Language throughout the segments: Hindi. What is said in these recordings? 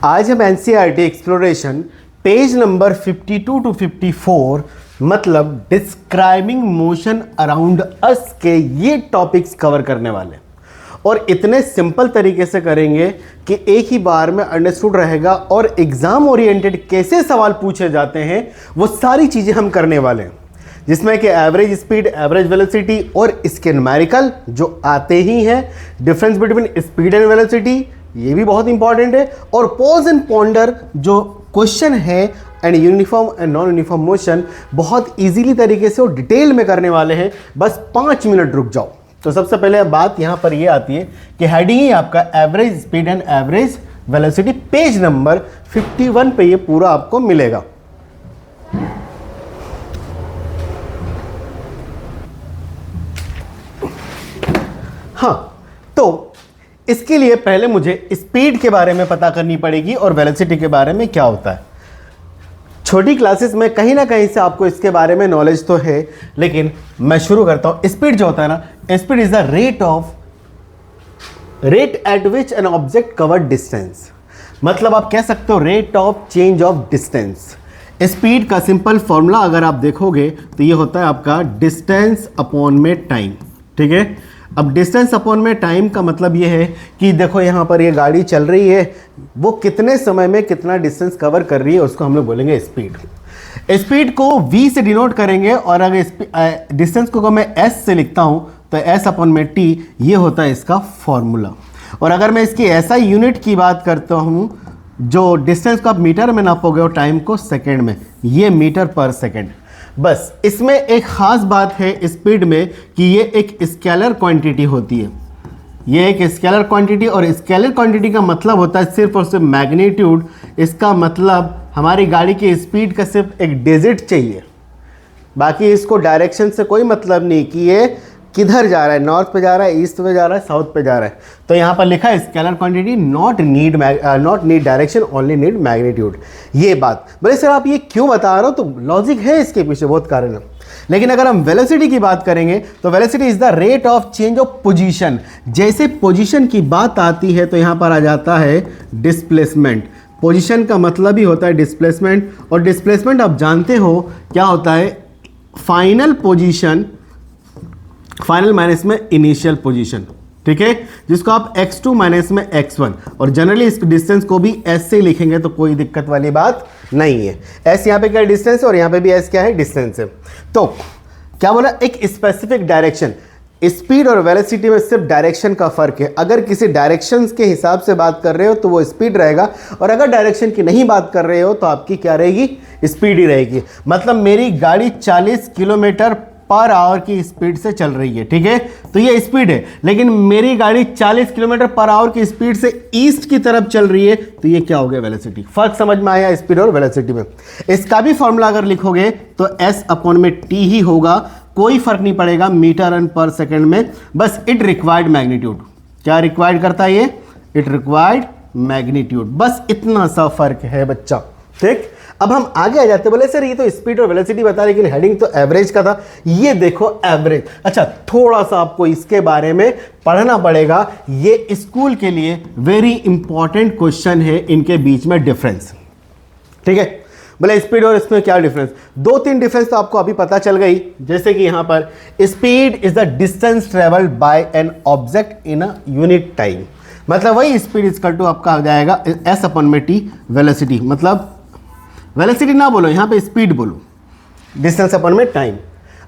आज हम NCERT exploration page number 52 to 54 मतलब डिस्क्राइबिंग मोशन अराउंड अस के ये टॉपिक्स कवर करने वाले हैं और इतने सिंपल तरीके से करेंगे कि एक ही बार में अंडरस्टूड रहेगा और एग्जाम ओरिएंटेड कैसे सवाल पूछे जाते हैं वो सारी चीज़ें हम करने वाले हैं, जिसमें कि एवरेज स्पीड, एवरेज वेलोसिटी और इसके न्यूमेरिकल जो आते ही हैं, difference between speed and velocity ये भी बहुत इंपॉर्टेंट है, और पॉज एंड पॉन्डर जो क्वेश्चन है and uniform and non uniform motion बहुत इजीली तरीके से और डिटेल में करने वाले हैं। बस 5 मिनट रुक जाओ। तो सबसे पहले बात यहाँ पर ये आती है कि हेडिंग ही आपका average speed and average velocity, page number 51 पे ये पूरा आपको मिलेगा। हाँ, तो इसके लिए पहले मुझे स्पीड के बारे में पता करनी पड़ेगी और वेलोसिटी के बारे में क्या होता है। छोटी क्लासेस में कहीं ना कहीं से आपको इसके बारे में नॉलेज तो है, लेकिन मैं शुरू करता हूं। स्पीड जो होता है ना, speed is the rate at which an object cover distance, मतलब आप कह सकते हो rate of change of distance. Speed का सिंपल फॉर्मूला अगर आप देखोगे तो ये होता है आपका डिस्टेंस अपॉन में टाइम। ठीक है, अब डिस्टेंस अपॉन में टाइम का मतलब ये है कि देखो यहाँ पर ये गाड़ी चल रही है, वो कितने समय में कितना डिस्टेंस कवर कर रही है, उसको हम लोग बोलेंगे स्पीड। स्पीड को v से डिनोट करेंगे, और अगर डिस्टेंस को मैं s से लिखता हूँ तो s अपॉन में t ये होता है इसका फॉर्मूला। और अगर मैं इसकी SI यूनिट की बात करता हूँ, जो डिस्टेंस को आप मीटर में नापोगे और टाइम को सेकेंड में, ये मीटर पर सेकेंड। बस इसमें एक ख़ास बात है स्पीड में कि ये एक स्केलर क्वांटिटी होती है। ये एक स्केलर क्वांटिटी, और स्केलर क्वांटिटी का मतलब होता है सिर्फ और सिर्फ मैग्नीट्यूड। इसका मतलब हमारी गाड़ी की स्पीड का सिर्फ एक डिजिट चाहिए, बाकी इसको डायरेक्शन से कोई मतलब नहीं कि ये किधर जा रहा है, नॉर्थ पे जा रहा है, ईस्ट पे जा रहा है, साउथ पे जा रहा है। तो यहाँ पर लिखा है scalar quantity not need direction, only need magnitude. ये बात बोले सर आप ये क्यों बता रहे हो, तो लॉजिक है इसके पीछे, बहुत कारण है। लेकिन अगर हम वेलोसिटी की बात करेंगे तो velocity is the rate of change of position. जैसे पोजीशन की बात आती है तो यहाँ पर आ जाता है डिस्प्लेसमेंट। पोजीशन का मतलब ही होता है डिस्प्लेसमेंट, और डिस्प्लेसमेंट आप जानते हो क्या होता है, फाइनल पोजीशन, फाइनल माइनस में इनिशियल पोजीशन। ठीक है, जिसको आप x2 माइनस में x1, और जनरली इस डिस्टेंस को भी s से लिखेंगे तो कोई दिक्कत वाली बात नहीं है। s यहाँ पे क्या डिस्टेंस है और यहाँ पे भी s क्या है, डिस्टेंस है। तो क्या बोला, एक स्पेसिफिक डायरेक्शन। स्पीड और वेलोसिटी में सिर्फ डायरेक्शन का फर्क है। अगर किसी डायरेक्शन के हिसाब से बात कर रहे हो तो वो स्पीड रहेगा, और अगर डायरेक्शन की नहीं बात कर रहे हो तो आपकी क्या रहेगी, स्पीड ही रहेगी। मतलब मेरी गाड़ी 40 किलोमीटर पर आवर की स्पीड से चल रही है, ठीक है, तो ये स्पीड है। लेकिन मेरी गाड़ी 40 किलोमीटर पर आवर की स्पीड से ईस्ट की तरफ चल रही है, तो ये क्या हो गया, वेलोसिटी। फर्क समझ में आया स्पीड और वेलोसिटी में। इसका भी फॉर्मूला अगर लिखोगे तो s अपॉन में t ही होगा, कोई फर्क नहीं पड़ेगा मीटर एंड पर सेकेंड में। बस इट रिक्वायर्ड मैग्नीट्यूड, क्या रिक्वायर्ड करता है ये, इट रिक्वायर्ड मैग्नीट्यूड। बस इतना सा फर्क है बच्चा। ठीक, अब हम आगे आ जाते हैं। बोले सर ये तो स्पीड और वेलोसिटी बता, लेकिन हेडिंग तो एवरेज का था। ये देखो एवरेज, अच्छा थोड़ा सा आपको इसके बारे में पढ़ना पड़ेगा। ये स्कूल के लिए वेरी इंपॉर्टेंट क्वेश्चन है, इनके बीच में डिफरेंस। ठीक है, बोले स्पीड और इसमें क्या डिफरेंस, 2-3 डिफरेंस तो आपको अभी पता चल गई। जैसे कि यहां पर speed is the distance travelled by an object in a unit time, मतलब वही स्पीड इक्वल टू आपका आ जाएगा s अपॉन में t। वेलोसिटी मतलब वेलोसिटी ना बोलो, यहाँ पे स्पीड बोलो, डिस्टेंस अपॉन में टाइम।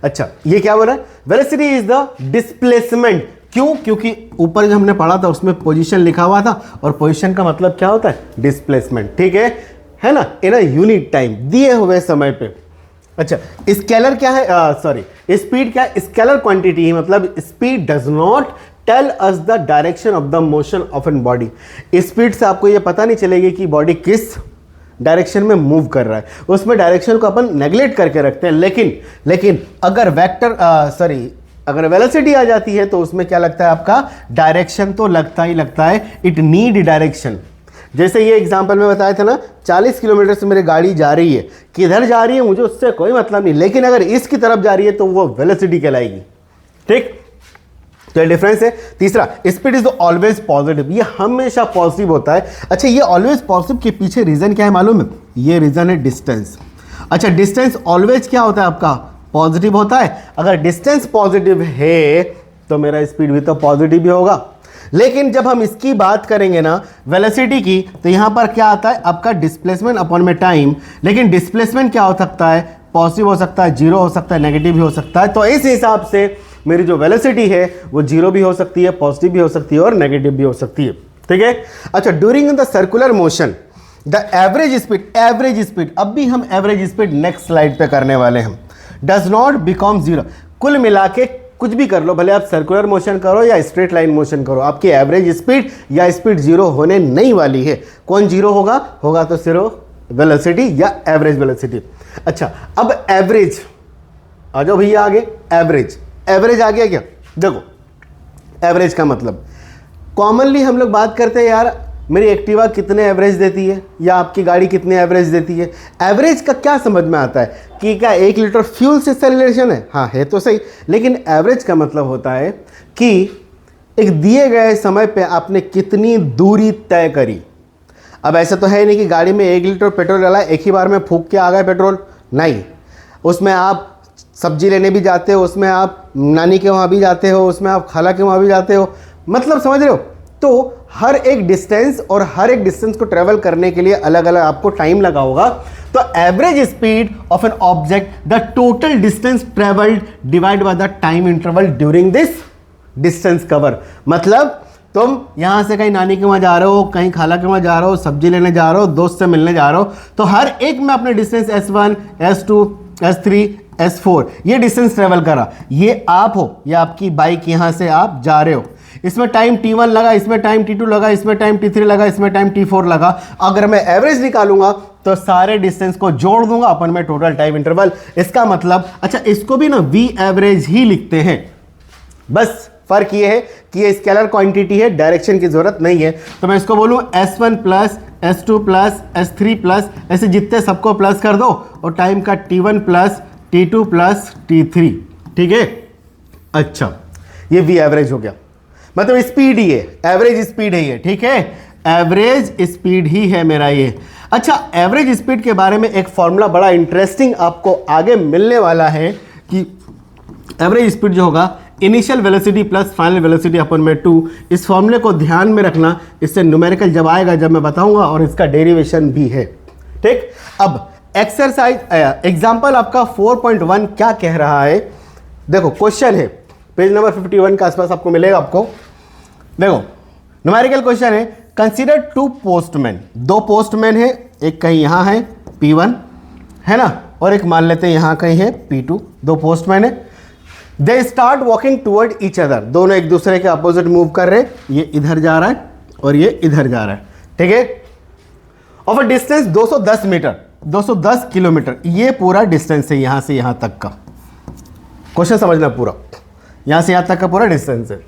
अच्छा ये क्या बोला, वेलोसिटी इज द डिस्प्लेसमेंट। क्यों, क्योंकि ऊपर जो हमने पढ़ा था उसमें पोजीशन लिखा हुआ था, और पोजीशन का मतलब क्या होता है, डिस्प्लेसमेंट। ठीक है ना, इन अ यूनिट टाइम, दिए हुए समय पे। अच्छा स्केलर क्या है, सॉरी स्पीड क्या है, स्केलर क्वांटिटी है, मतलब speed does not tell us the direction of the motion of an body. Speed से आपको ये पता नहीं चलेगी कि बॉडी किस डायरेक्शन में मूव कर रहा है, उसमें डायरेक्शन को अपन नेग्लेक्ट करके रखते हैं। लेकिन अगर अगर वेलोसिटी आ जाती है तो उसमें क्या लगता है आपका, डायरेक्शन तो लगता ही लगता है, इट नीड डायरेक्शन। जैसे ये एग्जांपल में बताया था ना, 40 किलोमीटर से मेरी गाड़ी जा रही है, किधर जा रही है मुझे उससे कोई मतलब नहीं, लेकिन अगर इसकी तरफ जा रही है तो वो वेलोसिटी कहलाएगी। ठीक, तो ये डिफरेंस है। तीसरा, स्पीड इज ऑलवेज पॉजिटिव, ये हमेशा पॉजिटिव होता है। अच्छा, ये ऑलवेज पॉजिटिव के पीछे रीजन क्या है मालूम है? ये रीजन है डिस्टेंस। अच्छा, डिस्टेंस ऑलवेज क्या होता है आपका? पॉजिटिव होता है। अगर डिस्टेंस पॉजिटिव है तो मेरा स्पीड भी तो पॉजिटिव ही होगा। लेकिन जब हम इसकी बात करेंगे ना वेलोसिटी की, तो यहां पर क्या आता है आपका डिस्प्लेसमेंट अपॉन में टाइम। लेकिन डिस्प्लेसमेंट क्या हो सकता है? पॉजिटिव हो सकता है, जीरो हो सकता है, नेगेटिव भी हो सकता है। तो इस हिसाब से मेरी जो वेलोसिटी है वो जीरो भी हो सकती है, पॉजिटिव भी हो सकती है और नेगेटिव भी हो सकती है। ठीक है। अच्छा, during the circular motion the average speed, अब भी हम एवरेज स्पीड नेक्स्ट स्लाइड पे करने वाले हैं, डज नॉट बिकम जीरो। कुल मिला के कुछ भी कर लो, भले आप सर्कुलर मोशन करो या स्ट्रेट लाइन मोशन करो, आपकी एवरेज स्पीड या स्पीड जीरो होने नहीं वाली है। कौन जीरो होगा? होगा तो सिर्फ वेलोसिटी या एवरेज वेलोसिटी। अच्छा, अब एवरेज आ जाओ भैया आगे। एवरेज आ गया क्या? देखो, एवरेज का मतलब कॉमनली हम लोग बात करते हैं यार मेरी एक्टिवा कितने एवरेज देती है या आपकी गाड़ी कितने एवरेज देती है। एवरेज का क्या समझ में आता है कि क्या 1 लीटर फ्यूल से इससे रिलेशन है? हाँ, है तो सही। लेकिन एवरेज का मतलब होता है कि एक दिए गए समय पे आपने कितनी दूरी तय करी। अब ऐसा तो है नहीं कि गाड़ी में 1 लीटर पेट्रोल डाला, एक ही बार में फूंक के आ गए पेट्रोल, नहीं। उसमें आप सब्जी लेने भी जाते हो, उसमें आप नानी के वहाँ भी जाते हो, उसमें आप खाला के वहाँ भी जाते हो, मतलब समझ रहे हो। तो हर एक डिस्टेंस और हर एक डिस्टेंस को ट्रेवल करने के लिए अलग अलग आपको टाइम लगा होगा। तो average speed of an object the total distance travelled divide by the time interval during this distance cover. मतलब तुम यहां से कहीं नानी के वहां जा रहे हो, कहीं खाला के वहां जा रहे हो, सब्जी लेने जा रहे हो, दोस्त से मिलने जा रहे हो, तो हर एक में अपने distance S1, S2, S3, S4 ये डिस्टेंस ट्रेवल करा। ये आप हो, ये आपकी बाइक, यहां से आप जा रहे हो, इसमें टाइम T1 लगा, इसमें टाइम T2 लगा, इसमें टाइम T3 लगा, इसमें टाइम T4 लगा। अगर मैं एवरेज निकालूंगा तो सारे डिस्टेंस को जोड़ दूंगा अपन में टोटल टाइम इंटरवल। इसका मतलब, अच्छा इसको भी ना V एवरेज ही लिखते हैं, बस फर्क ये है कि ये स्केलर क्वांटिटी है, डायरेक्शन की जरूरत नहीं है। तो मैं इसको बोलूं S1 plus S2 plus S3 plus, ऐसे जितने सबको प्लस कर दो और टाइम का T1 plus T2 plus T3। ठीक है। अच्छा, ये V एवरेज हो गया, मतलब स्पीड ही है, एवरेज स्पीड है ये। ठीक है, एवरेज स्पीड ही है मेरा ये। अच्छा, एवरेज स्पीड के बारे में एक फॉर्मूला बड़ा इंटरेस्टिंग आपको आगे मिलने वाला है कि एवरेज स्पीड जो होगा initial velocity plus final velocity अपन में 2। इस फॉर्मूले को ध्यान में रखना, इससे न्यूमेरिकल जब आएगा जब मैं बताऊंगा, और इसका डेरिवेशन भी है। ठीक, अब एक्सरसाइज एग्जांपल आपका 4.1 क्या कह रहा है? देखो क्वेश्चन है, पेज नंबर 51 के आसपास आपको मिलेगा। आपको देखो न्यूमेरिकल क्वेश्चन है, कंसीडर 2 पोस्टमैन, 2 पोस्टमैन है, एक कहीं यहां है P1 है ना, और एक मान लेते हैं यहां कहीं है P2। 2 पोस्टमैन है, they start walking toward each other, दोनों एक दूसरे के अपोजिट मूव कर रहे हैं। ये इधर जा रहा है और ये इधर जा रहा है। ठीक है, of a distance 210 meter, 210 kilometer, ये पूरा डिस्टेंस है यहां से यहां तक का। क्वेश्चन समझना पूरा, यहां से यहां तक का पूरा डिस्टेंस है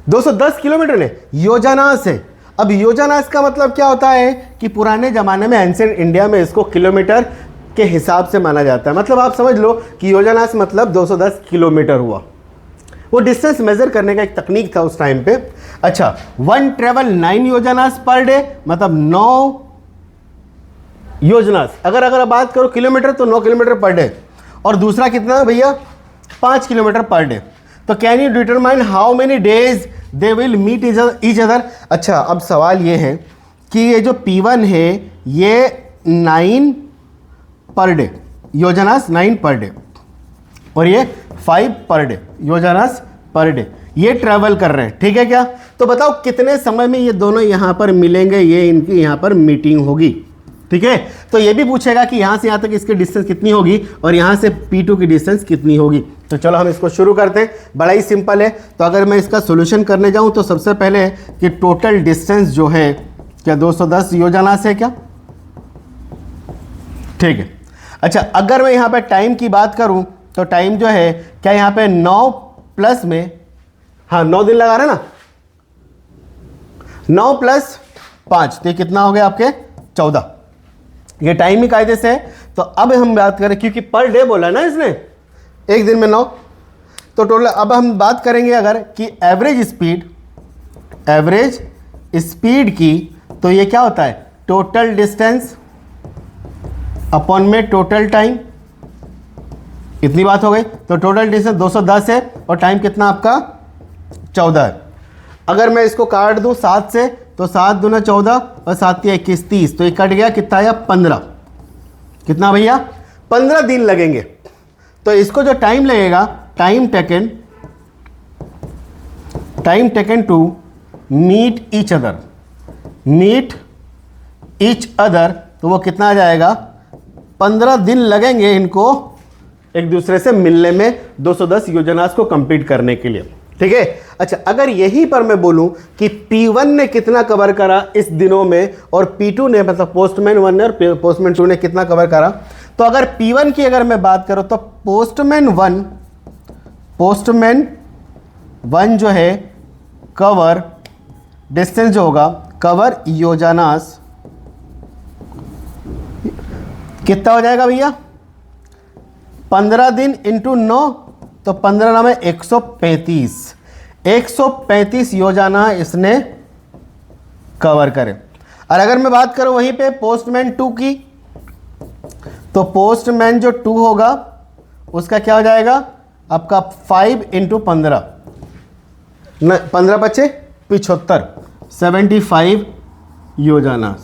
210 किलोमीटर है, योजनास है। अब योजनास का मतलब क्या होता है कि पुराने जमाने में एंशिएंट इंडिया में इसको किलोमीटर के हिसाब से माना जाता है। मतलब आप समझ लो कि योजनास मतलब 210 किलोमीटर हुआ। वो डिस्टेंस मेजर करने का एक तकनीक था उस टाइम पे। अच्छा, 1 ट्रेवल 9 योजनास पर डे, मतलब 9 योजनास। अगर बात करो किलोमीटर तो 9 किलोमीटर पर डे, और दूसरा कितना भैया 5 किलोमीटर पर डे। तो can you determine how many days they will meet each other. अच्छा, अब सवाल ये है कि ये जो P1 है ये 9 पर डे, योजनास 9 पर डे, और ये 5 पर डे, योजनास पर डे, ये ट्रैवल कर रहे हैं। ठीक है क्या? तो बताओ कितने समय में ये दोनों यहां पर मिलेंगे, ये इनकी यहां पर मीटिंग होगी। ठीक है, तो ये भी पूछेगा कि यहां से यहां तक इसकी डिस्टेंस कितनी होगी और यहां से P2 की डिस्टेंस कितनी होगी। तो चलो हम इसको शुरू करते हैं, बड़ा ही सिंपल है। तो अगर मैं इसका सॉल्यूशन करने जाऊं तो सबसे पहले है कि टोटल डिस्टेंस जो है क्या 210 योजनास है क्या? ठीक है। अच्छा, अगर मैं यहां पे टाइम की बात करूं तो टाइम जो है क्या यहां पे 9 प्लस में, हाँ 9 दिन लगा रहे ना, 9 प्लस 5 तो कितना हो गया आपके 14। ये टाइम ही कायदे से है। तो अब हम बात करें, क्योंकि पर डे बोला ना इसने, एक दिन में 9, तो टोटल, अब हम बात करेंगे अगर कि एवरेज स्पीड की, तो ये क्या होता है, टोटल डिस्टेंस अपॉन में टोटल टाइम। इतनी बात हो गई। तो टोटल डिस्टेंस 210 है और टाइम कितना आपका 14 है। अगर मैं इसको काट दूं 7 से, तो 7 दूना 14 और 7 या 21 30, तो ये कट गया, कितना आया 15। कितना भैया, 15 दिन लगेंगे। तो इसको जो टाइम लगेगा, time taken to meet each other, तो वो कितना आ जाएगा, 15 दिन लगेंगे इनको एक दूसरे से मिलने में 210 योजनाओं को कंप्लीट करने के लिए। ठीक है। अच्छा, अगर यहीं पर मैं बोलूं कि P1 ने कितना कवर करा इस दिनों में और P2 ने, मतलब पोस्टमैन 1 ने और पोस्टमैन 2 ने कितना कवर करा, तो अगर P1 की अगर मैं बात करूं तो पोस्टमैन 1 जो है कवर डिस्टेंस जो होगा, कवर योजनास कितना हो जाएगा भैया, 15 दिन इंटू 9, तो 15 नाम है 135 योजना इसने कवर करे। और अगर मैं बात करूं वहीं पे पोस्टमैन 2 की, तो पोस्टमैन जो 2 होगा उसका क्या हो जाएगा आपका 5 इंटू 15, 15 बचे 75 योजना।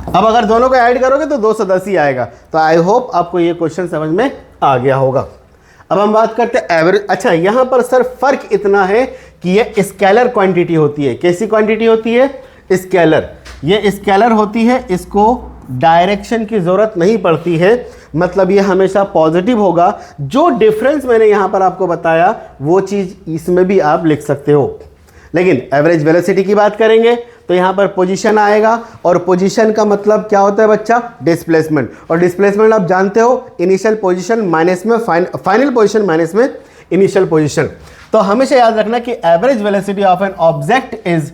अब अगर दोनों को ऐड करोगे तो 210 ही आएगा। तो आई होप आपको ये क्वेश्चन समझ में आ गया होगा। अब हम बात करते हैं एवरेज। अच्छा, यहां पर सर फर्क इतना है कि ये स्केलर क्वांटिटी होती है। कैसी क्वांटिटी होती है, स्केलर। ये स्केलर होती है, इसको डायरेक्शन की जरूरत नहीं पड़ती है, मतलब ये हमेशा पॉजिटिव होगा। जो डिफरेंस मैंने यहां पर आपको बताया वो चीज इसमें भी आप लिख सकते हो। लेकिन एवरेज वेलोसिटी की बात करेंगे तो यहां पर पोजीशन आएगा, और पोजीशन का मतलब क्या होता है बच्चा, डिस्प्लेसमेंट। और डिस्प्लेसमेंट आप जानते हो, इनिशियल पोजीशन माइनस में फाइनल पोजीशन माइनस में इनिशियल पोजीशन। तो हमेशा याद रखना कि average velocity of an object is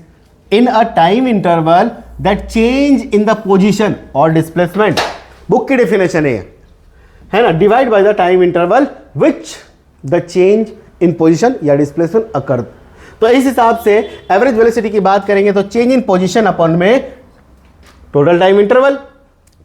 in a time interval that change in the position और डिस्प्लेसमेंट। बुक की डेफिनेशन है ना, divide by the time interval which the change in position या डिस्प्लेसमेंट अकर। तो इस हिसाब से एवरेज वेलोसिटी की बात करेंगे तो चेंज इन पोजीशन अपॉन में टोटल टाइम इंटरवल।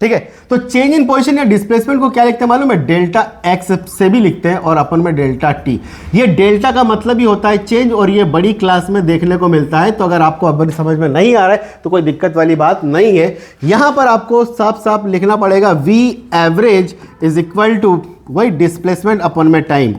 ठीक है। तो चेंज इन पोजीशन या डिस्प्लेसमेंट को क्या लिखते हैं मालूम है, डेल्टा एक्स से भी लिखते हैं और अपन में डेल्टा टी। ये डेल्टा का मतलब ही होता है चेंज, और ये बड़ी क्लास में देखने को मिलता है। तो अगर आपको अब समझ में नहीं आ रहा है तो कोई दिक्कत वाली बात नहीं है। यहां पर आपको साफ साफ लिखना पड़ेगा V average is equal to वही डिस्प्लेसमेंट अपॉन में टाइम।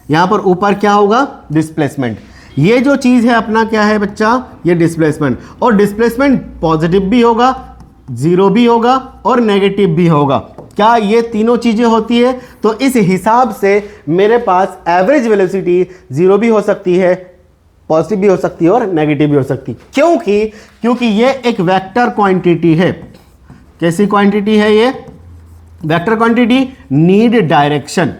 यहां पर ऊपर क्या होगा, डिस्प्लेसमेंट। ये जो चीज है अपना क्या है बच्चा, ये डिस्प्लेसमेंट। और डिस्प्लेसमेंट पॉजिटिव भी होगा, जीरो भी होगा और नेगेटिव भी होगा। क्या ये तीनों चीजें होती है? तो इस हिसाब से मेरे पास एवरेज वेलोसिटी जीरो भी हो सकती है, पॉजिटिव भी हो सकती है और नेगेटिव भी हो सकती है। क्योंकि ये एक वेक्टर क्वांटिटी है। कैसी क्वांटिटी है ये? Vector quantity, need direction.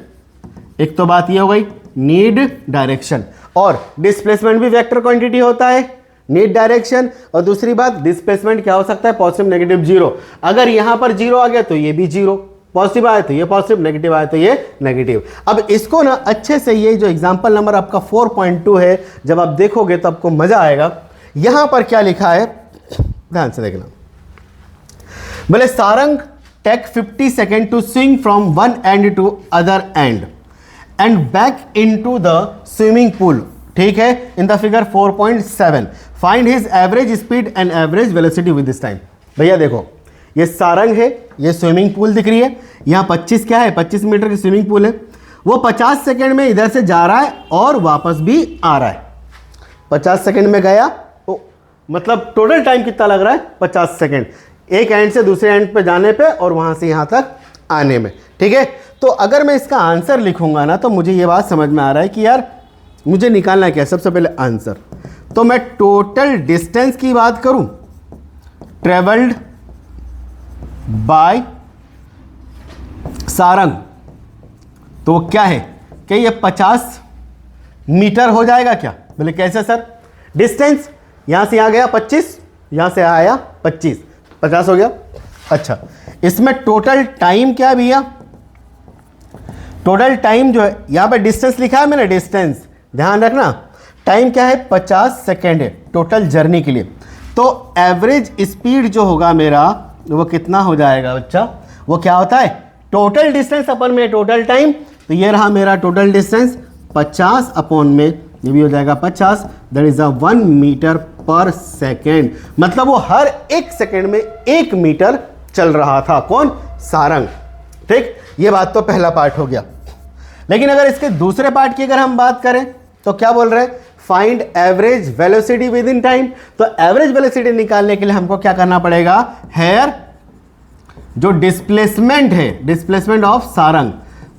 एक तो बात ये हो गई, नीड डायरेक्शन। और डिस्प्लेसमेंट भी वेक्टर क्वांटिटी होता है, नीड डायरेक्शन। और दूसरी बात, डिस्प्लेसमेंट क्या हो सकता है, पॉजिटिव नेगेटिव जीरो। अगर यहां पर जीरो आ गया तो ये भी जीरो, पॉजिटिव आया तो ये पॉजिटिव, नेगेटिव आया तो ये नेगेटिव। अब इसको ना अच्छे से, ये जो एग्जांपल नंबर आपका 4.2 है, जब आप देखोगे तो आपको मजा आएगा। यहां पर क्या लिखा है, ध्यान से देखना। बोले Sarang take 50 second to swing from one end to other end and back into the swimming pool. ठीक है, in the figure 4.7 find his average speed and average velocity with this time. भैया देखो, ये सारंग है, ये स्विमिंग पूल दिख रही है। यहां 25 क्या है, 25 मीटर की स्विमिंग पूल है। वो 50 सेकेंड में इधर से जा रहा है और वापस भी आ रहा है। 50 सेकेंड में गया, मतलब टोटल टाइम कितना लग रहा है, 50 सेकेंड, एक एंड से दूसरे एंड पे जाने पे और वहां से यहां तक आने में। ठीक है, तो अगर मैं इसका आंसर लिखूंगा ना, तो मुझे ये बात समझ में आ रहा है कि यार मुझे निकालना क्या है। सबसे पहले आंसर, तो मैं टोटल डिस्टेंस की बात करूं, ट्रेवल्ड बाय सारंग, तो क्या है कि ये 50 मीटर हो जाएगा क्या? बोले कैसे सर? डिस्टेंस यहां से यहां गया 25, यहां से आया 25, 50 हो गया। अच्छा, इसमें टोटल टाइम क्या भैया? टोटल टाइम जो है, यहाँ पे डिस्टेंस लिखा है मैंने, डिस्टेंस ध्यान रखना, टाइम क्या है 50 सेकेंड है टोटल जर्नी के लिए। तो एवरेज स्पीड जो होगा मेरा वो कितना हो जाएगा बच्चा, वो क्या होता है टोटल डिस्टेंस अपन में टोटल टाइम। तो ये रहा मेरा टोटल डिस्टेंस 50 अपॉन में ये भी हो जाएगा 50, that is 1 metre per second. मतलब वो हर 1 सेकेंड में 1 मीटर चल रहा था, कौन, सारंग। ठीक, ये बात तो पहला पार्ट हो गया। लेकिन अगर इसके दूसरे पार्ट की अगर हम बात करें तो क्या बोल रहे हैं, find average velocity with in time. तो एवरेज वेलोसिटी निकालने के लिए हमको क्या करना पड़ेगा, हेयर जो डिस्प्लेसमेंट है, डिस्प्लेसमेंट ऑफ सारंग।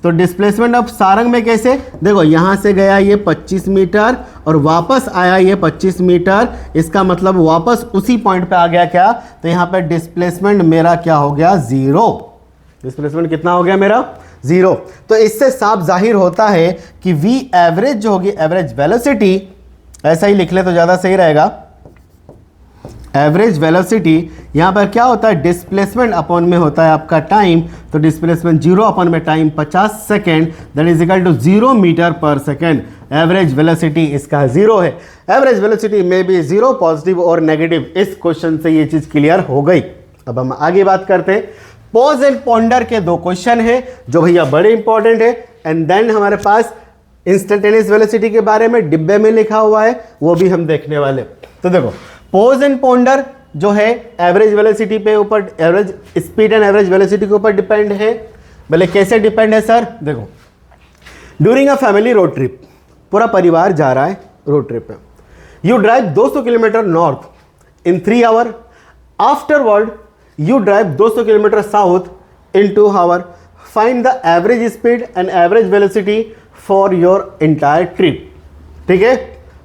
तो डिस्प्लेसमेंट ऑफ सारंग में कैसे, देखो यहां से गया ये 25 मीटर और वापस आया ये 25 मीटर, इसका मतलब वापस उसी पॉइंट पे आ गया क्या, तो यहां पे डिस्प्लेसमेंट मेरा क्या हो गया, 0। डिस्प्लेसमेंट कितना हो गया मेरा, 0। तो इससे साफ जाहिर होता है कि वी एवरेज जो होगी, एवरेज वेलोसिटी, ऐसा ही लिख ले तो ज़्यादा सही रहेगा, एवरेज वेलोसिटी यहाँ पर क्या होता है, डिस्प्लेसमेंट अपॉन में होता है आपका टाइम। तो डिस्प्लेसमेंट 0 अपॉन में time 50 second, that is equal to 0 meter per second. Average velocity इसका 0 है। एवरेज वेलोसिटी में भी 0 पॉजिटिव और नेगेटिव। इस क्वेश्चन से ये चीज़ क्लियर हो गई। अब हम आगे बात करते हैं। पॉज एंड पॉन्डर के 2 क्वेश्चन है जो भैया बड़े इंपॉर्टेंट है। एंड देन हमारे पास इंस्टेंटेनियस वेलोसिटी के बारे में डिब्बे में लिखा हुआ है, वो भी हम देखने वाले। तो देखो पोज एंड पॉन्डर जो है एवरेज वेलोसिटी पे ऊपर, average speed and average velocity के ऊपर डिपेंड है। बोले कैसे डिपेंड है सर, देखो during a family road trip, पूरा परिवार जा रहा है रोड ट्रिप पे, you drive 200 kilometer north in 3 hour, afterward you drive 200 kilometer south in 2 hour, find the average speed and average velocity for your entire trip. ठीक है,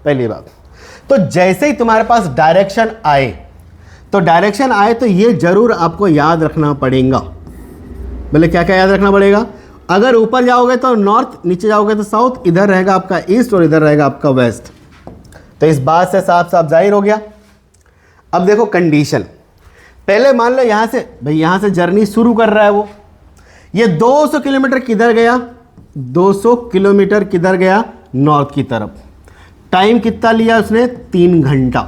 पहली बात। तो जैसे ही तुम्हारे पास डायरेक्शन आए, तो डायरेक्शन आए तो ये जरूर आपको याद रखना पड़ेगा। बोले क्या क्या याद रखना पड़ेगा, अगर ऊपर जाओगे तो नॉर्थ, नीचे जाओगे तो साउथ, इधर रहेगा आपका ईस्ट और इधर रहेगा आपका वेस्ट। तो इस बात से साफ साफ जाहिर हो गया। अब देखो कंडीशन, पहले मान लो यहां से, भाई यहां से जर्नी शुरू कर रहा है वो, ये 200 किलोमीटर किधर गया, 200 किलोमीटर किधर गया, नॉर्थ की तरफ। टाइम कितना लिया उसने, 3 घंटा।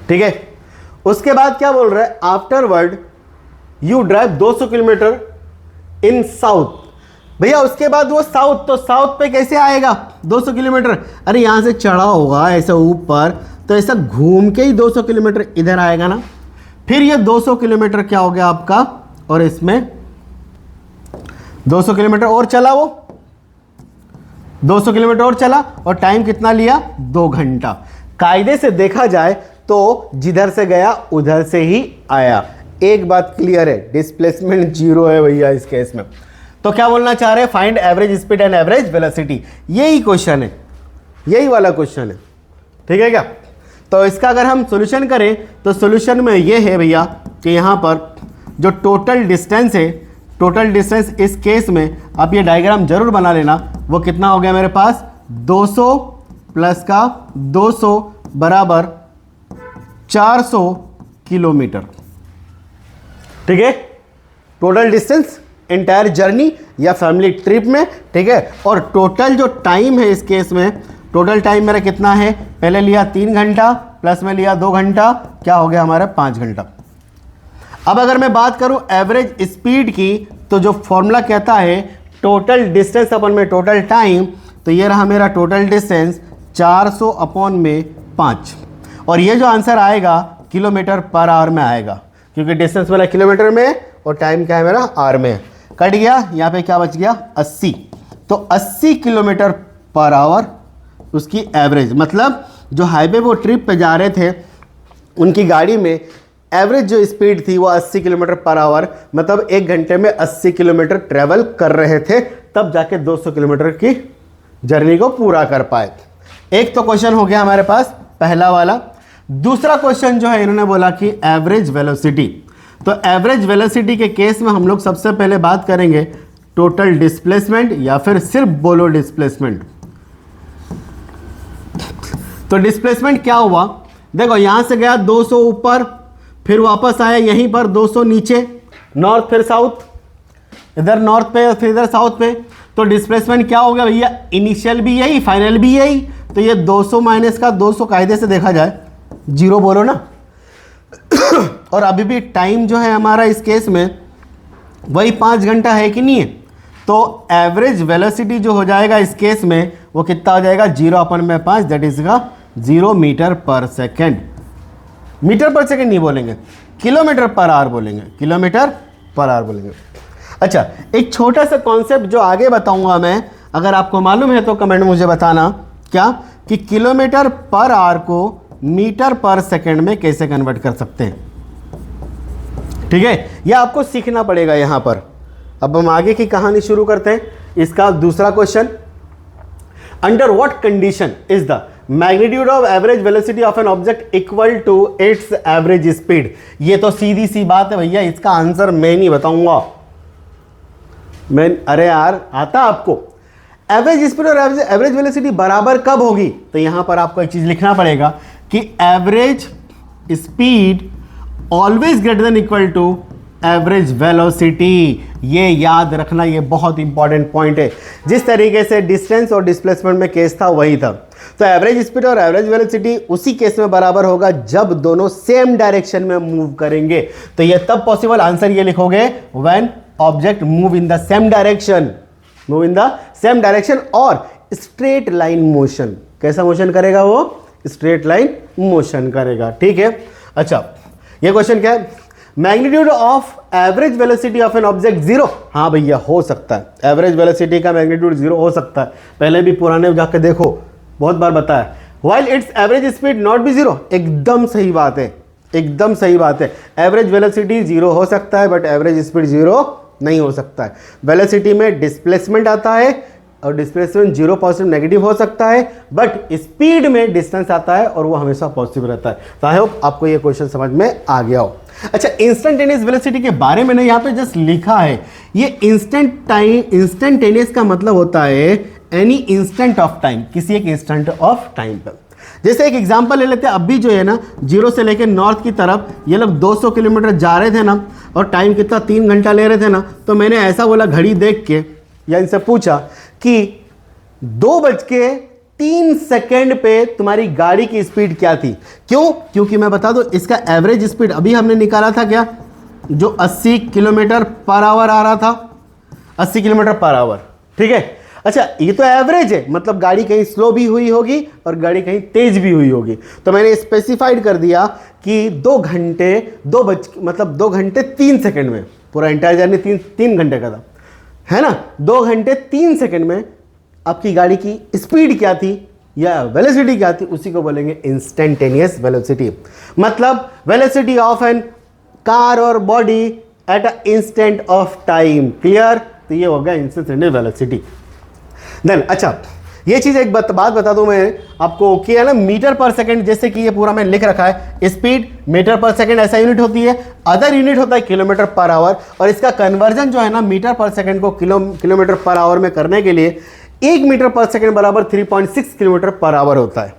ठीक है, उसके बाद क्या बोल रहा है, afterward you drive 200 kilometre in south. भैया उसके बाद वो साउथ, तो साउथ पे कैसे आएगा 200 किलोमीटर, अरे यहां से चढ़ा होगा ऐसा ऊपर, तो ऐसा घूम के ही 200 किलोमीटर इधर आएगा ना। फिर ये 200 किलोमीटर क्या हो गया आपका, और इसमें 200 किलोमीटर और चला, वो 200 किलोमीटर और चला और टाइम कितना लिया, 2 घंटा। कायदे से देखा जाए तो जिधर से गया उधर से ही आया। एक बात क्लियर है, डिस्प्लेसमेंट 0 है भैया इस केस में। तो क्या बोलना चाह रहे हैं, find average speed and average velocity. यही क्वेश्चन है, यही वाला क्वेश्चन है। ठीक है क्या, तो इसका अगर हम सॉल्यूशन करें तो सॉल्यूशन में ये है भैया कि यहाँ पर जो टोटल डिस्टेंस है, टोटल डिस्टेंस इस केस में आप ये डायग्राम जरूर बना लेना, वो कितना हो गया मेरे पास, 200 प्लस का 200 बराबर 400 किलोमीटर। ठीक है, टोटल डिस्टेंस एंटायर जर्नी या फैमिली ट्रिप में। ठीक है, और टोटल जो टाइम है इस केस में, टोटल टाइम मेरा कितना है, पहले लिया 3 घंटा प्लस में लिया 2 घंटा, क्या हो गया हमारा 5 घंटा। अब अगर मैं बात करूं एवरेज स्पीड की, तो जो फॉर्मूला कहता है टोटल डिस्टेंस अपॉन में टोटल टाइम, तो ये रहा मेरा टोटल डिस्टेंस 400 अपॉन में 5, और ये जो आंसर आएगा किलोमीटर पर आवर में आएगा, क्योंकि डिस्टेंस मेरा किलोमीटर में और टाइम क्या है मेरा आवर में। कट गया, यहाँ पे क्या बच गया 80। तो 80 किलोमीटर पर आवर उसकी एवरेज, मतलब जो हाईवे वो ट्रिप पे जा रहे थे उनकी गाड़ी में एवरेज जो स्पीड थी वो 80 किलोमीटर पर आवर, मतलब 1 घंटे में 80 किलोमीटर ट्रेवल कर रहे थे, तब जाके 200 किलोमीटर की जर्नी को पूरा कर पाए। एक तो क्वेश्चन हो गया हमारे पास पहला वाला। दूसरा क्वेश्चन जो है इन्होंने बोला कि एवरेज वेलोसिटी। तो एवरेज वेलोसिटी के केस में हम लोग सबसे पहले बात करेंगे टोटल डिस्प्लेसमेंट, या फिर सिर्फ बोलो डिस्प्लेसमेंट। तो डिस्प्लेसमेंट क्या हुआ, देखो यहां से गया 200 ऊपर, फिर वापस आया यहीं पर 200 नीचे, नॉर्थ फिर साउथ, इधर नॉर्थ पे फिर इधर साउथ पे, तो डिस्प्लेसमेंट क्या हो गया भैया, इनिशियल भी यही फाइनल भी यही, तो ये 200 माइनस का 200 कायदे से देखा जाए 0 बोलो ना। और अभी भी टाइम जो है हमारा इस केस में वही 5 घंटा है कि नहीं है, तो एवरेज वेलोसिटी जो हो जाएगा इस केस में वो कितना हो जाएगा, 0/5, दैट इज का 0 meter per second. Metre per second नहीं बोलेंगे, किलोमीटर पर आवर बोलेंगे, किलोमीटर पर आवर बोलेंगे। अच्छा, एक छोटा सा कॉन्सेप्ट जो आगे बताऊंगा मैं, अगर आपको मालूम है तो कमेंट मुझे बताना, क्या कि किलोमीटर पर आवर को मीटर पर सेकेंड में कैसे कन्वर्ट कर सकते हैं। ठीक है, यह आपको सीखना पड़ेगा यहां पर। अब हम आगे की कहानी शुरू करते हैं। इसका दूसरा question, under what condition is the magnitude of average velocity of an object equal to its average speed. ये तो सीधी सी बात है भैया, इसका आंसर मैं नहीं बताऊंगा मैं। अरे यार, आता आपको एवरेज स्पीड और एवरेज वेलोसिटी बराबर कब होगी, तो यहां पर आपको एक चीज लिखना पड़ेगा कि average speed always greater than equal to average velocity. ये याद रखना, ये बहुत इंपॉर्टेंट पॉइंट है। जिस तरीके से डिस्टेंस और डिस्प्लेसमेंट में केस था वही था, तो एवरेज स्पीड और एवरेज वेलोसिटी उसी केस में बराबर होगा जब दोनों सेम डायरेक्शन में मूव करेंगे। तो ये तब पॉसिबल, आंसर ये लिखोगे when object move in the same direction, move in the same direction और स्ट्रेट लाइन मोशन। कैसा मोशन करेगा वो, स्ट्रेट लाइन मोशन करेगा। ठीक है, अच्छा ये क्वेश्चन क्या है, magnitude of average velocity of an object 0। हाँ भैया, हो सकता है एवरेज वेलोसिटी का मैग्नीट्यूड 0 हो सकता है, पहले भी पुराने जाके देखो, बहुत बार बताया। While it's average speed not be 0, एकदम सही बात है, एकदम सही बात है। एवरेज वेलोसिटी 0 हो सकता है बट एवरेज स्पीड 0 नहीं हो सकता है। वेलोसिटी में डिस्प्लेसमेंट आता है और डिस्प्लेसमेंट 0 पॉजिटिव नेगेटिव हो सकता है, बट स्पीड में डिस्टेंस आता है और वो हमेशा पॉजिटिव रहता है। तो आई होप आपको ये क्वेश्चन समझ में आ गया हो। अच्छा, इंस्टेंटेनियस वेलोसिटी के बारे में यहाँ पे जस्ट लिखा है, ये इंस्टेंटेनियस का मतलब होता है एनी इंस्टेंट ऑफ टाइम, किसी एक इंस्टेंट ऑफ टाइम पर। जैसे एक एग्जांपल ले लेते हैं, अभी जो है ना 0 से लेकर नॉर्थ की तरफ ये लोग 200 किलोमीटर जा रहे थे ना, और टाइम कितना 3 घंटा ले रहे थे ना, तो मैंने ऐसा बोला घड़ी देख के या इनसे पूछा कि 2:03 पे तुम्हारी गाड़ी की स्पीड क्या थी। क्यों, क्योंकि मैं बता दूं इसका एवरेज स्पीड अभी हमने निकाला था क्या, जो 80 किलोमीटर पर आवर आ रहा था, 80 किलोमीटर पर आवर। ठीक है, अच्छा ये तो एवरेज है, मतलब गाड़ी कहीं स्लो भी हुई होगी और गाड़ी कहीं तेज भी हुई होगी। तो मैंने स्पेसिफाइड कर दिया कि 2 घंटे 3 सेकंड में, पूरा इंटायर जर्नी 3 घंटे का था, है ना। 2 घंटे 3 सेकंड में आपकी गाड़ी की स्पीड क्या थी या वेलोसिटी क्या थी, उसी को बोलेंगे इंस्टेंटेनियस वेलोसिटी। मतलब वेलोसिटी ऑफ एन कार और body at a instant of time. Clear, तो ये हो गया इंस्टेंटेनियस वेलोसिटी। देन अच्छा, ये चीज एक बात बता दूं मैं आपको कि है ना, मीटर पर सेकंड, जैसे कि ये पूरा मैं लिख रखा है, स्पीड मीटर पर सेकंड ऐसा यूनिट होती है, अदर यूनिट होता है किलोमीटर पर आवर, और इसका कन्वर्जन जो है ना मीटर पर सेकंड को किलोमीटर पर आवर में करने के लिए 1 मीटर पर सेकंड बराबर 3.6 किलोमीटर पर आवर होता है।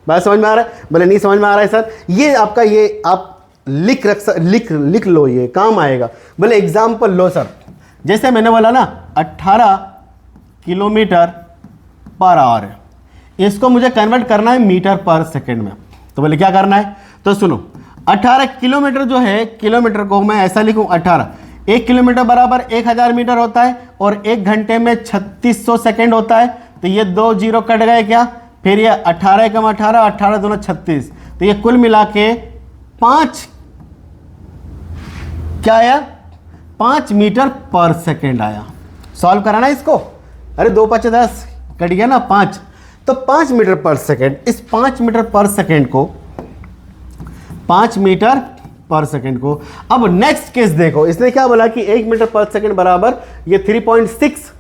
बात समझ में आ रहा है, बोले नहीं समझ में आ रहा है सर, ये आपका ये आप लिख लो, ये काम आएगा। बोले एग्जाम्पल लो सर, जैसे मैंने बोला ना 18 किलोमीटर पर आवर है, इसको मुझे कन्वर्ट करना है मीटर पर सेकंड में। तो बोले क्या करना है, तो सुनो 18 किलोमीटर जो है, किलोमीटर को मैं ऐसा लिखूं 18, 1 किलोमीटर बराबर 1000 मीटर होता है और 1 घंटे में 3600 सेकंड होता है। तो ये 2 जीरो कट गए क्या, फिर ये 18 कम 18, 18 दूना 36, तो ये कुल मिला के 5 क्या आया, 5 मीटर पर सेकंड आया। सॉल्व कराना इसको, अरे 2 5 10 कट गया ना 5, तो 5 मीटर पर सेकंड, इस 5 मीटर पर सेकंड को 5 मीटर पर सेकंड को, अब नेक्स्ट केस देखो, इसने क्या बोला कि 1 मीटर पर सेकंड बराबर ये 3.6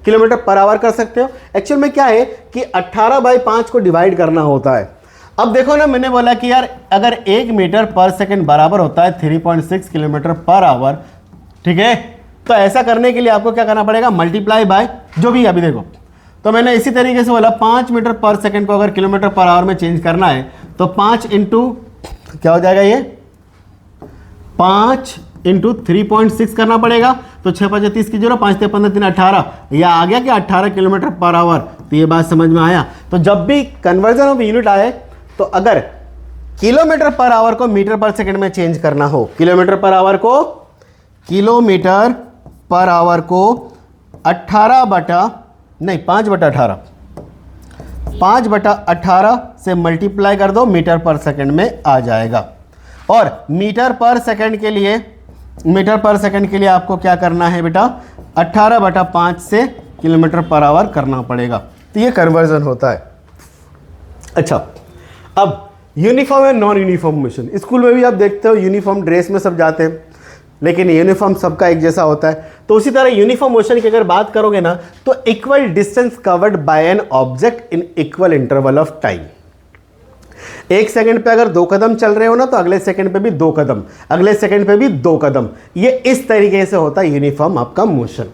किलोमीटर पर आवर कर सकते हो। एक्चुअल में क्या है कि 18/5 को डिवाइड करना होता है। अब देखो ना, मैंने बोला कि यार अगर 1 मीटर पर सेकंड बराबर होता है 3.6 किलोमीटर पर आवर, ठीक है, तो ऐसा करने के लिए आपको क्या करना पड़ेगा, मल्टीप्लाई बाय जो भी अभी देखो। तो मैंने इसी तरीके से बोला 5 मीटर पर सेकंड को अगर किलोमीटर पर आवर में चेंज करना है तो 5 इंटू क्या हो जाएगा, ये 5 इंटू 3.6 करना पड़ेगा। तो 6 5 30 की जरूरत, 5 3 15 3 18, यह आ गया कि 18 किलोमीटर पर आवर। तो ये बात समझ में आया। तो जब भी कन्वर्जन ऑफ यूनिट आए तो अगर किलोमीटर पर आवर को मीटर पर सेकंड में चेंज करना हो, किलोमीटर पर आवर को 5/18 से मल्टीप्लाई कर दो, मीटर पर सेकंड में आ जाएगा। और मीटर पर सेकंड के लिए आपको क्या करना है बेटा, 18/5 से किलोमीटर पर आवर करना पड़ेगा। तो ये कन्वर्जन होता है। अच्छा, अब uniform and non uniform motion, school में भी आप देखते हो यूनिफॉर्म ड्रेस में सब जाते हैं, लेकिन यूनिफॉर्म सबका एक जैसा होता है। तो उसी तरह यूनिफॉर्म मोशन की अगर बात करोगे ना, तो equal distance covered by an object in equal interval of time. 1 second पे अगर 2 कदम चल रहे हो ना, तो अगले सेकंड पे भी 2 कदम, अगले सेकंड पे भी 2 कदम। ये इस तरीके से होता है यूनिफॉर्म आपका मोशन।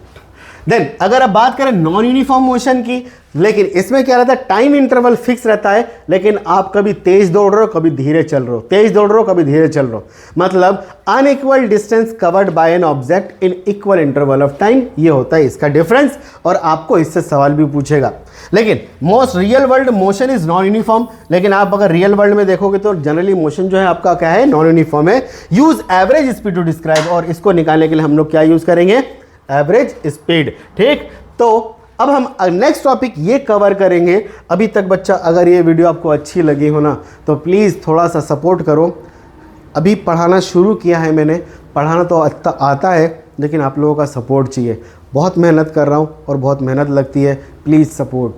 देन अगर आप बात करें नॉन यूनिफॉर्म मोशन की, लेकिन इसमें क्या रहता है, टाइम इंटरवल फिक्स रहता है, लेकिन आप कभी तेज दौड़ रहे हो, कभी धीरे चल रहे हो, तेज दौड़ रहे हो, कभी धीरे चल रहे हो, मतलब unequal distance covered by an object in equal interval of time. ये होता है इसका डिफरेंस, और आपको इससे सवाल भी पूछेगा। लेकिन most real world motion is non uniform. लेकिन आप अगर रियल वर्ल्ड में देखोगे तो जनरली मोशन जो है आपका क्या है, नॉन यूनिफॉर्म है। Use average speed to describe, और इसको निकालने के लिए हम लोग क्या यूज करेंगे, एवरेज स्पीड। ठीक, तो अब हम नेक्स्ट टॉपिक ये कवर करेंगे। अभी तक बच्चा अगर ये वीडियो आपको अच्छी लगी हो ना, तो प्लीज़ थोड़ा सा सपोर्ट करो। अभी पढ़ाना शुरू किया है मैंने, पढ़ाना तो आता है, लेकिन आप लोगों का सपोर्ट चाहिए। बहुत मेहनत कर रहा हूँ और बहुत मेहनत लगती है, प्लीज़ सपोर्ट।